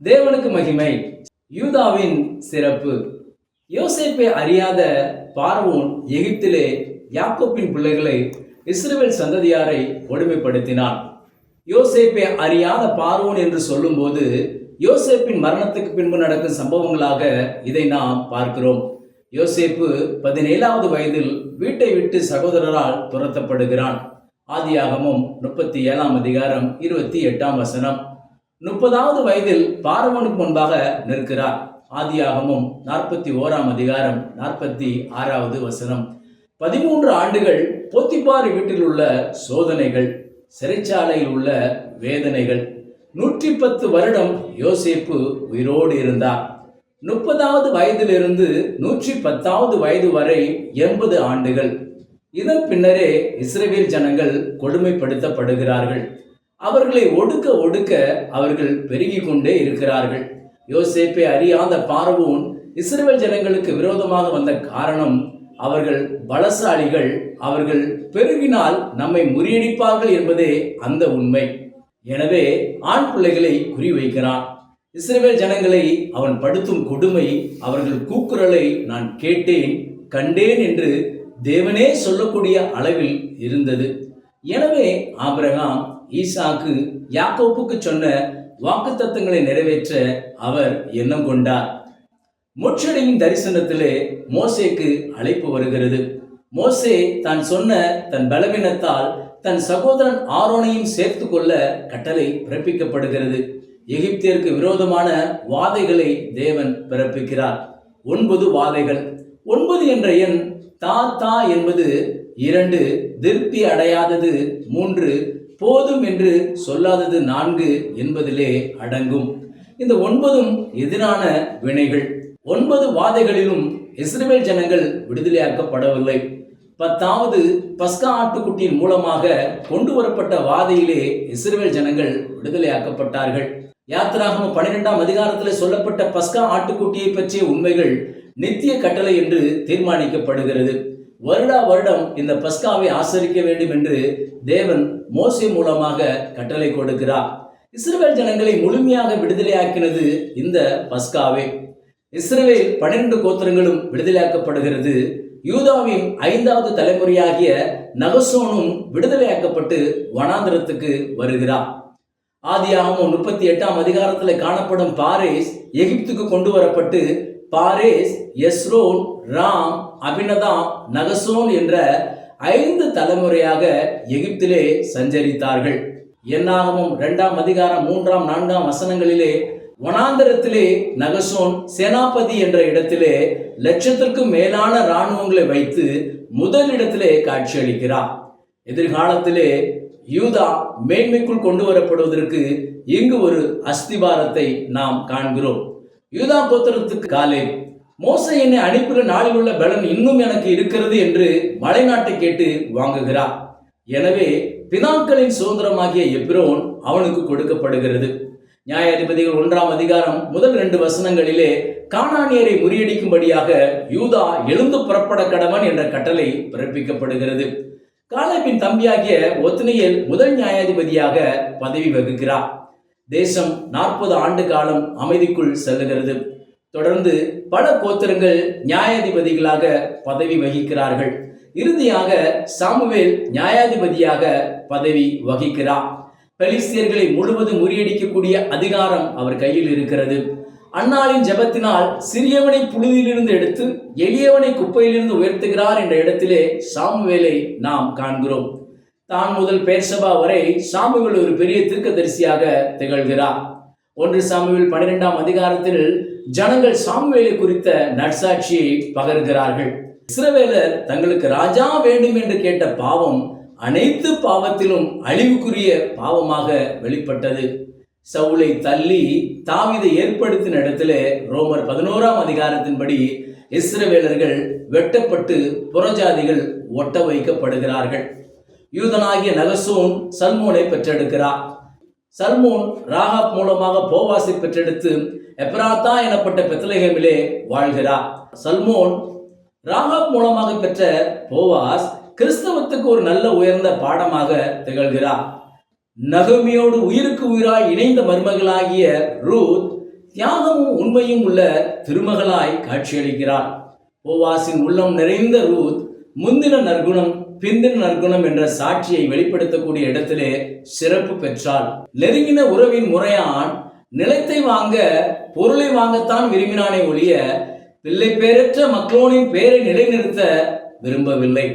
தேவனுக்கு மகிமை. யூதாவின் சிறப்பு. யோசேப்பை அறியாத பார்வோன் எகிப்திலே யாக்கோப்பின் பிள்ளைகளை இஸ்ரவேல் சந்ததியாரை கொடுமைப்படுத்தினான். யோசேப்பை அறியாத பார்வோன் என்று சொல்லும்போது யோசேப்பின் மரணத்துக்கு பின்பு நடக்கும் சம்பவங்களாக இதை நாம் பார்க்கிறோம். யோசேப்பு 17வது வயதில் வீட்டை விட்டு சகோதரரால் துரத்தப்படுகிறான். ஆதியாகமம் 37ஆம் அதிகாரம் 28ஆம் வசனம். 30வது வயதில் பார்வோனுக்கு முன்பாக நிற்கிறார். ஆதியாகமம் 41ஆம் அதிகாரம் 46வது வசனம். 13 ஆண்டுகள் போத்திபார் வீட்டில் உள்ள சோதனைகள், சிறைச்சாலையில் உள்ள வேதனைகள். 110 வருடம் யோசேப்பு உயிரோடு இருந்தார். 30வது வயதிலிருந்து 110வது வயது வரை 80 ஆண்டுகள். இதன் பின்னரே இஸ்ரவேல் ஜனங்கள் கொடுமைப்படுத்தப்படுகிறார்கள். அவர்களை ஒடுக்க அவர்கள் பெருகி கொண்டே இருக்கிறார்கள். யோசேப்பை அறியாத பார்வோன் இஸ்ரவேல் ஜனங்களுக்கு விரோதமாக வந்த காரணம், அவர்கள் பலசாலிகள், அவர்கள் பெருகினால் நம்மை முறியடிப்பார்கள் என்பதே அந்த உண்மை. எனவே ஆண் பிள்ளைகளை குறிவைக்கிறான். இஸ்ரவேல் ஜனங்களை அவன் படுத்தும் கொடுமை, அவர்கள் கூக்குரலை நான் கேட்டேன் கண்டேன் என்று தேவனே சொல்லக்கூடிய அளவில் இருந்தது. எனவே ஆபிரகாம், ஈசாக்கு, யாக்கோப்புக்கு சொன்ன வாக்குத்தத்தங்களை நிறைவேற்ற அவர் எண்ணம் கொண்டார். முச்சடியின் தரிசனத்திலே மோசேக்கு அழைப்பு வருகிறது. மோசே தான் சொன்ன தன் பலவீனத்தால் தன் சகோதரன் ஆரோனையும் சேர்த்து கொள்ள கட்டளை பிறப்பிக்கப்படுகிறது. எகிப்தியருக்கு விரோதமான வாதைகளை தேவன் பிறப்பிக்கிறார். 9 வாதைகள். 9 என்ற எண் தா என்பது 2, திருப்தி அடையாதது 3, போதும் என்று சொல்லாதது 4 என்பதிலே அடங்கும். இந்த 9ம் எதிரான வினைகள். 9 வாதைகளிலும் இஸ்ரவேல் ஜனங்கள் விடுதலையாக்கப்படவில்லை. 10வது பஸ்கா ஆட்டுக்குட்டியின் மூலமாக கொண்டு வரப்பட்ட வாதையிலே இஸ்ரவேல் ஜனங்கள் விடுதலையாக்கப்பட்டார்கள். யாத்திராகமம் 12ஆம் அதிகாரத்தில் சொல்லப்பட்ட பஸ்கா ஆட்டுக்குட்டியை பற்றிய உண்மைகள் நித்திய கட்டளை என்று தீர்மானிக்கப்படுகிறது. வருடம் இந்த பஸ்காவை ஆசரிக்க வேண்டும் என்று தேவன் மோசே மூலமாக கட்டளை கொடுக்கிறார். இஸ்ரவேல் ஜனங்களை முழுமையாக விடுதலையாக்கினது இந்த பஸ்காவே. இஸ்ரவேல் 12 கோத்திரங்களும் விடுதலையாக்கப்படுகிறது. யூதாவின் 5வது தலைமுறையாகிய நகசோனும் விடுதலையாக்கப்பட்டு வனாந்திரத்துக்கு வருகிறார். ஆதியாகமம் 38ஆம் அதிகாரத்தில் காணப்படும் பாரேஸ் எகிப்துக்கு கொண்டு வரப்பட்டு பாரேஸ், எஸ்ரோன், ராம், அபினதாம், நகசோன் என்ற 5 தலைமுறையாக எகிப்திலே சஞ்சரித்தார்கள். என்னாகமம் 2ஆம் அதிகாரம் 3ஆம் 4ஆம் வசனங்களிலே வனாந்தரத்திலே நகசோன் சேனாபதி என்ற இடத்திலே 1,00,000க்கும் மேலான இராணுவங்களை வைத்து முதலிடத்திலே காட்சியளிக்கிறார். எதிர்காலத்திலே யூதா மேன்மைக்குள் கொண்டு வரப்படுவதற்கு இங்கு ஒரு அஸ்திபாரத்தை நாம் காண்கிறோம். யூதா கோத்திரத்துக்கு காலேப், மோசே என்னை அனுப்பின நாளில் உள்ள பலன் இன்னும் எனக்கு இருக்கிறது என்று மலைநாட்டை கேட்டு வாங்குகிறார். எனவே பிதாக்களின் சுதந்திரமாகிய எப்ரோன் அவனுக்கு கொடுக்கப்படுகிறது. நியாயாதிபதிகள் 1ஆம் அதிகாரம் முதல் 2 வசனங்களிலே கானானியரை முறியடிக்கும்படியாக யூதா எழுந்து புறப்பட கடவன் என்ற கட்டளை பிறப்பிக்கப்படுகிறது. காலேபின் தம்பியாகிய ஒத்னியேல் முதல் நியாயாதிபதியாக பதவி வகிக்கிறார். தேசம் 40 ஆண்டு காலம் அமைதிக்குள் செல்லுகிறது. தொடர்ந்து பல கோத்திரங்கள் நியாயாதிபதிகளாக பதவி வகிக்கிறார்கள். இறுதியாக சாமுவேல் நியாயாதிபதியாக பதவி வகிக்கிறார். பெலிஸ்தியர்களை முழுவதும் முறியடிக்கக்கூடிய அதிகாரம் அவர் கையில் இருக்கிறது. அன்னாளின் ஜெபத்தினால் சிறியவனை புழுதியிலிருந்து எடுத்து எளியவனை குப்பையிலிருந்து உயர்த்துகிறார் என்ற இடத்திலே சாமுவேலை நாம் காண்கிறோம். தான் முதல் பெர்சபா வரை சாமுவேல் ஒரு பெரிய தீர்க்கதரிசியாக திகழ்கிறார். 1 சாமுவேல் 12ஆம் அதிகாரத்தில் ஜனங்கள் சாமுவேலை குறித்த நற்சாட்சியை பகர்கிறார்கள். இஸ்ரவேலர் தங்களுக்கு ராஜா வேண்டும் என்று கேட்ட பாவம் அனைத்து பாவத்திலும் அழிவுக்குரிய பாவமாக வெளிப்பட்டது. சவுலை தள்ளி தாவீதை ஏற்படுத்தின இடத்திலே ரோமர் 11ஆம் அதிகாரத்தின்படி இஸ்ரவேலர்கள் வெட்டப்பட்டு புறஜாதிகள் ஒட்ட வைக்கப்படுகிறார்கள். யூதனாகிய நகசோன் சல்மோனை பெற்றெடுக்கிறார். சல்மோன் ராகாப் மூலமாக போவாசை பெற்றெடுத்து எப்ராத்தா எனப்பட்ட பெத்லகேமிலே வாழ்கிறார். சல்மோன் ராகாப் மூலமாக பெற்ற போவாஸ் கிறிஸ்தவத்துக்கு ஒரு நல்ல உயர்ந்த பாடமாக திகழ்கிறார். நகமியோடு உயிருக்கு உயிராய் இணைந்த மருமகளாகிய ரூத் தியாகமும் உண்மையும் உள்ள திருமகளாய் காட்சியளிக்கிறார். போவாசின் உள்ளம் நிறைந்த ரூத் முந்தின நற்குணம் பிந்தின நற்குணம் என்ற சாட்சியை வெளிப்படுத்தக்கூடிய இடத்திலே சிறப்பு பெற்றாள். நெருங்கின உறவின் முறையான் நிலத்தை வாங்க பொருளை வாங்கத்தான் விரும்பினானே ஒழிய பிள்ளை பேரற்ற மக்லோனின் பெயரை நிலைநிறுத்த விரும்பவில்லை.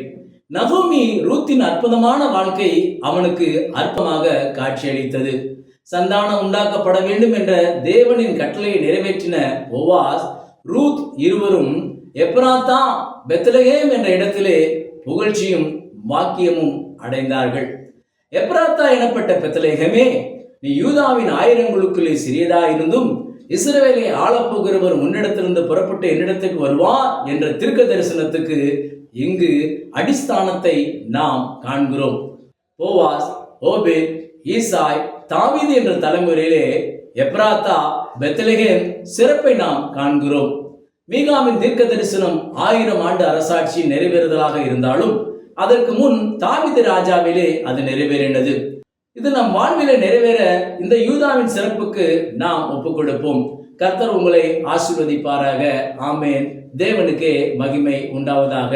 நகோமி ரூத்தின் அற்புதமான வாழ்க்கை அவனுக்கு அற்பமாக காட்சியளித்தது. சந்தானம் உண்டாக்கப்பட வேண்டும் என்ற தேவனின் கட்டளையை நிறைவேற்றின போவாஸ் ரூத் இருவரும் எப்ராத்தா பெத்லகேம் என்ற இடத்திலே புகழ்ச்சியும் வாக்கியமும் அடைந்தார்கள். எப்ராத்தா எனப்பட்ட பெத்லகேமே, நீ யூதாவின் ஆயிரங்களுக்குள்ளே சிறியதாயிருந்தும் இஸ்ரவேலை ஆளப்போகிறவர் முன்னிடத்திலிருந்து புறப்பட்டு என்னிடத்துக்கு வருவார் என்ற தீர்க்க தரிசனத்துக்கு இங்கு அடிஸ்தானத்தை நாம் காண்கிறோம். போவாஸ், ஓபேத், ஈசாய், தாவீது என்ற தலைமுறையிலே எப்ராத்தா பெத்லகேம் சிறப்பை நாம் காண்கிறோம். மீகாவின் தீர்க்க தரிசனம் 1000 ஆண்டு அரசாட்சி நிறைவேறுதலாக இருந்தாலும் அதற்கு முன் தாவீது ராஜாவிலே அது நிறைவேறினது. இது நம் வாழ்விலே நிறைவேற இந்த யூதாவின் சிறப்புக்கு நாம் ஒப்புக் கொடுப்போம். கர்த்தர் உங்களை ஆசீர்வதிப்பாராக. ஆமேன். தேவனுக்கே மகிமை உண்டாவதாக.